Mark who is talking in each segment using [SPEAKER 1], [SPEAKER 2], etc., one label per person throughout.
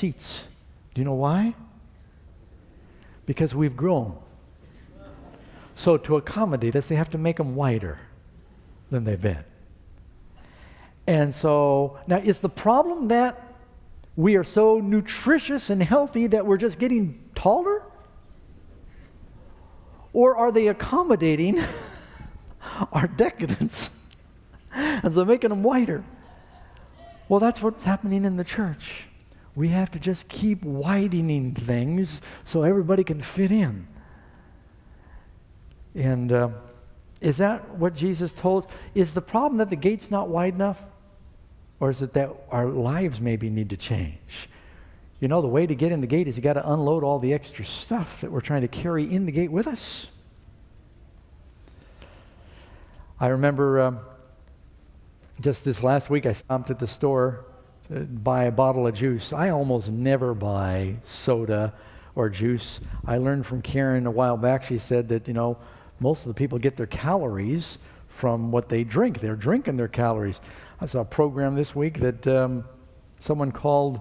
[SPEAKER 1] seats. Do you know why? Because we've grown. So to accommodate us, they have to make them wider than they've been. And so, now is the problem that we are so nutritious and healthy that we're just getting taller? Or are they accommodating our decadence? And so making them wider. Well, that's what's happening in the church. We have to just keep widening things so everybody can fit in. And is that what Jesus told us? Is the problem that the gate's not wide enough? Or is it that our lives maybe need to change? You know, the way to get in the gate is you got to unload all the extra stuff that we're trying to carry in the gate with us. I remember just this last week I stopped at the store to buy a bottle of juice. I almost never buy soda or juice. I learned from Karen a while back. She said that, you know, most of the people get their calories from what they drink. They're drinking their calories. I saw a program this week that someone called,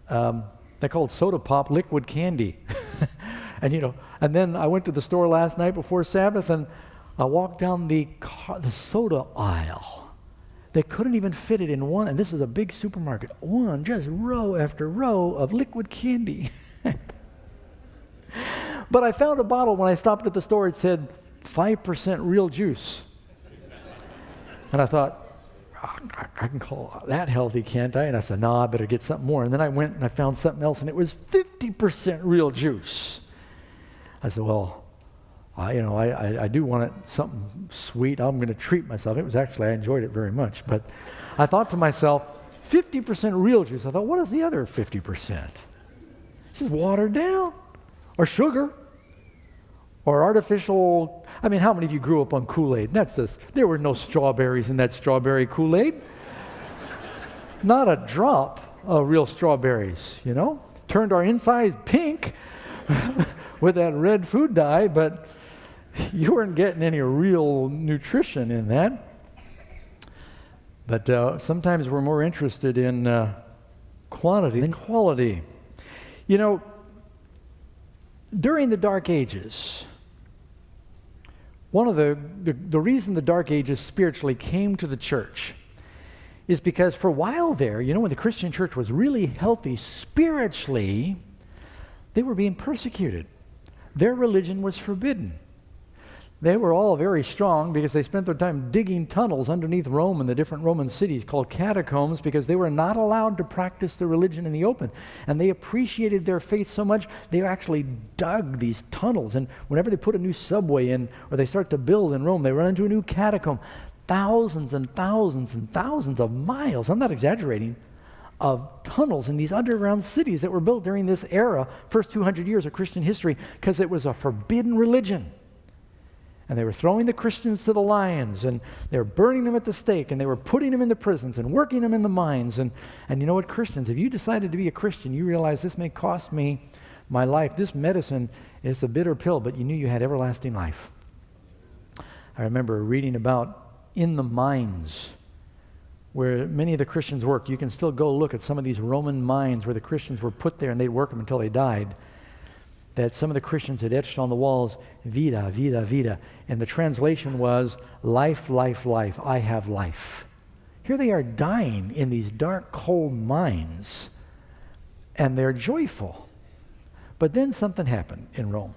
[SPEAKER 1] they called soda pop liquid candy. And, you know, and then I went to the store last night before Sabbath and I walked down the soda aisle. They couldn't even fit it in one, and this is a big supermarket, one just row after row of liquid candy. But I found a bottle when I stopped at the store. It said 5% real juice. And I thought, I can call that healthy, can't I? And I said, no, I better get something more. And then I went and I found something else, and it was 50% real juice. I said, well, I do want something sweet. I'm going to treat myself. It was actually, I enjoyed it very much. But I thought to myself, 50% real juice. I thought, what is the other 50%? Just watered down. Or sugar. Or artificial. I mean, how many of you grew up on Kool-Aid? That's just, there were no strawberries in that strawberry Kool-Aid. Not a drop of real strawberries, you know. Turned our insides pink with that red food dye, but you weren't getting any real nutrition in that. But sometimes we're more interested in quantity than quality. You know, during the Dark Ages, one of the reason the Dark Ages spiritually came to the church is because for a while there, you know, when the Christian church was really healthy spiritually, they were being persecuted. Their religion was forbidden. They were all very strong because they spent their time digging tunnels underneath Rome and the different Roman cities called catacombs because they were not allowed to practice their religion in the open. And they appreciated their faith so much, they actually dug these tunnels. And whenever they put a new subway in or they start to build in Rome, they run into a new catacomb. Thousands and thousands and thousands of miles, I'm not exaggerating, of tunnels in these underground cities that were built during this era, first 200 years of Christian history, because it was a forbidden religion. And they were throwing the Christians to the lions, and they were burning them at the stake, and they were putting them in the prisons and working them in the mines. And you know what, Christians, if you decided to be a Christian, you realize this may cost me my life. This medicine is a bitter pill, but you knew you had everlasting life. I remember reading about in the mines where many of the Christians worked. You can still go look at some of these Roman mines where the Christians were put there and they'd work them until they died. That some of the Christians had etched on the walls, vida, vida, vida. And the translation was, life, life, life, I have life. Here they are dying in these dark, cold mines, and they're joyful. But then something happened in Rome.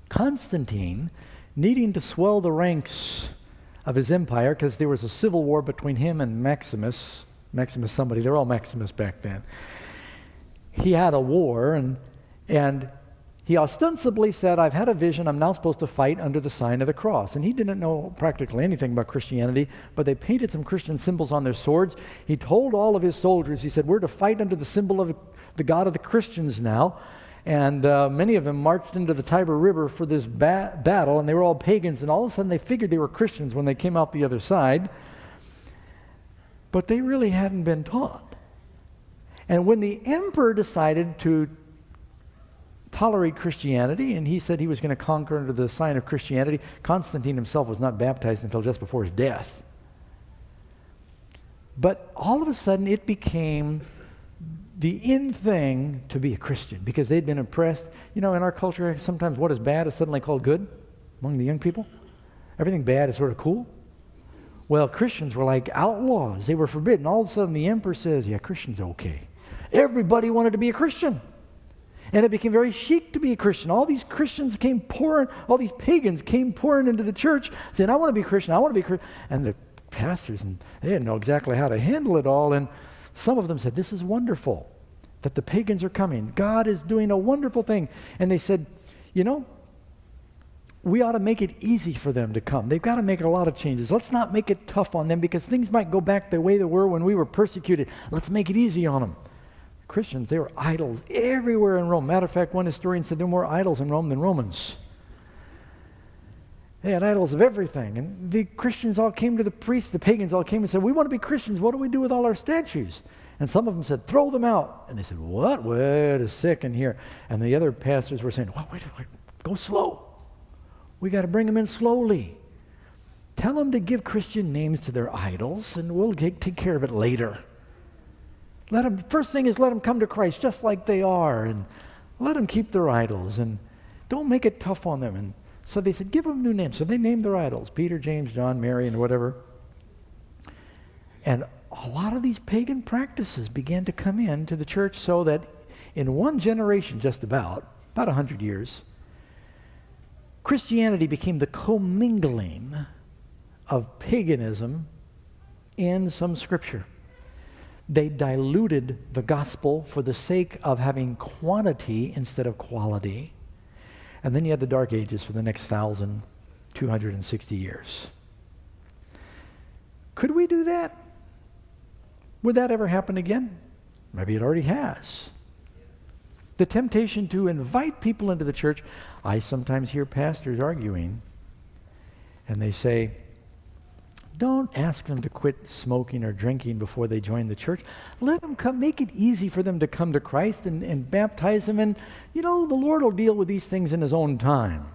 [SPEAKER 1] Constantine, needing to swell the ranks of his empire, because there was a civil war between him and Maximus somebody, they were all Maximus back then. He had a war, and he ostensibly said, I've had a vision, I'm now supposed to fight under the sign of the cross. And he didn't know practically anything about Christianity, but they painted some Christian symbols on their swords. He told all of his soldiers, he said, we're to fight under the symbol of the God of the Christians now. And many of them marched into the Tiber River for this battle, and they were all pagans, and all of a sudden they figured they were Christians when they came out the other side. But they really hadn't been taught. And when the emperor decided to tolerate Christianity, and he said he was going to conquer under the sign of Christianity, Constantine himself was not baptized until just before his death. But all of a sudden it became the in thing to be a Christian because they'd been impressed. In our culture, sometimes what is bad is suddenly called good among the young people. Everything bad is sort of cool. Well, Christians were like outlaws. They were forbidden. All of a sudden, the emperor says, yeah, Christians are okay. Everybody wanted to be a Christian. And it became very chic to be a Christian. All these Christians came pouring, all these pagans came pouring into the church saying, I want to be Christian, I want to be Christian. And the pastors, they didn't know exactly how to handle it all. And some of them said, this is wonderful that the pagans are coming. God is doing a wonderful thing. And they said, we ought to make it easy for them to come. They've got to make a lot of changes. Let's not make it tough on them because things might go back the way they were when we were persecuted. Let's make it easy on them. Christians, they were idols everywhere in Rome. Matter of fact, one historian said there were more idols in Rome than Romans. They had idols of everything. And the Christians all came to the priests, the pagans all came and said, we want to be Christians. What do we do with all our statues? And some of them said, throw them out. And they said, what? Wait a second here. And the other pastors were saying, well, wait, go slow. We got to bring them in slowly. Tell them to give Christian names to their idols, and we'll take care of it later. First thing is let them come to Christ just like they are, and let them keep their idols, and don't make it tough on them. And so they said, give them new names. So they named their idols, Peter, James, John, Mary, and whatever. And a lot of these pagan practices began to come into the church so that in one generation, just about 100 years, Christianity became the commingling of paganism and some scripture. They diluted the gospel for the sake of having quantity instead of quality. And then you had the Dark Ages for the next 1,260 years. Could we do that? Would that ever happen again? Maybe it already has. The temptation to invite people into the church, I sometimes hear pastors arguing, and they say, don't ask them to quit smoking or drinking before they join the church. Let them come. Make it easy for them to come to Christ and baptize them. And, the Lord will deal with these things in His own time.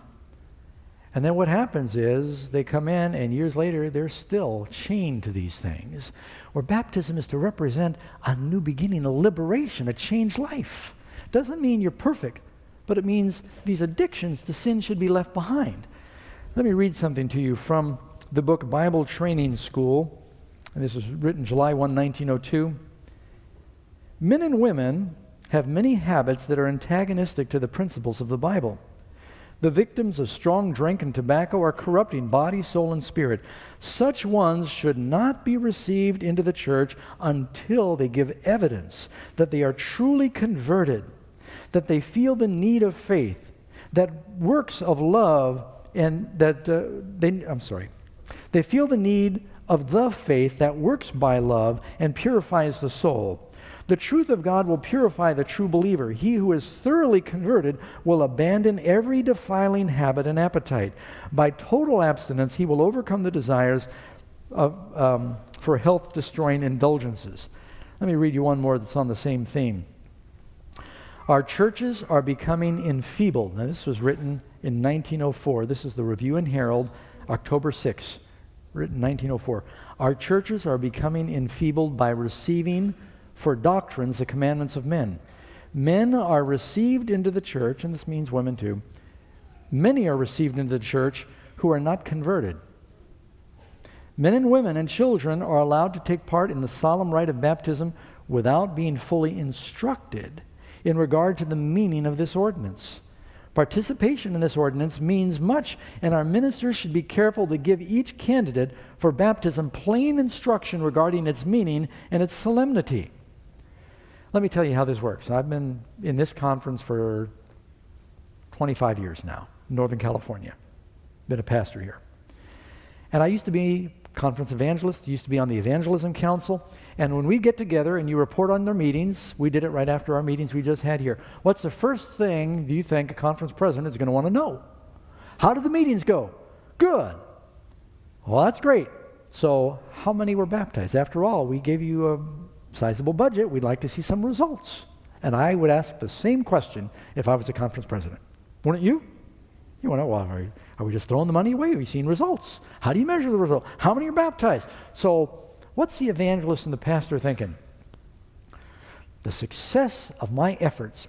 [SPEAKER 1] And then what happens is they come in, and years later, they're still chained to these things. Where baptism is to represent a new beginning, a liberation, a changed life. Doesn't mean you're perfect, but it means these addictions to sin should be left behind. Let me read something to you from the book Bible Training School, and this was written July 1, 1902. Men and women have many habits that are antagonistic to the principles of the Bible. The victims of strong drink and tobacco are corrupting body, soul, and spirit. Such ones should not be received into the church until they give evidence that they are truly converted, that they feel the need of faith, that works of love, and that they feel the need of the faith that works by love and purifies the soul. The truth of God will purify the true believer. He who is thoroughly converted will abandon every defiling habit and appetite. By total abstinence, he will overcome the desires for health-destroying indulgences. Let me read you one more that's on the same theme. Our churches are becoming enfeebled. Now, this was written in 1904. This is the Review and Herald, October 6, written in 1904. Our churches are becoming enfeebled by receiving for doctrines the commandments of men. Men are received into the church, and this means women too. Many are received into the church who are not converted. Men and women and children are allowed to take part in the solemn rite of baptism without being fully instructed in regard to the meaning of this ordinance. Participation in this ordinance means much, and our ministers should be careful to give each candidate for baptism plain instruction regarding its meaning and its solemnity. Let me tell you how this works. I've been in this conference for 25 years now, Northern California. Been a pastor here. And I used to be conference evangelist, used to be on the evangelism council, and when we get together and you report on their meetings, we did it right after our meetings we just had here. What's the first thing you think a conference president is going to want to know? How did the meetings go? Good. Well, that's great. So how many were baptized? After all, we gave you a sizable budget. We'd like to see some results. And I would ask the same question if I was a conference president. Wouldn't you? You want to, well, are we just throwing the money away? Are we seeing results? How do you measure the result? How many are baptized? So what's the evangelist and the pastor thinking? the success of my efforts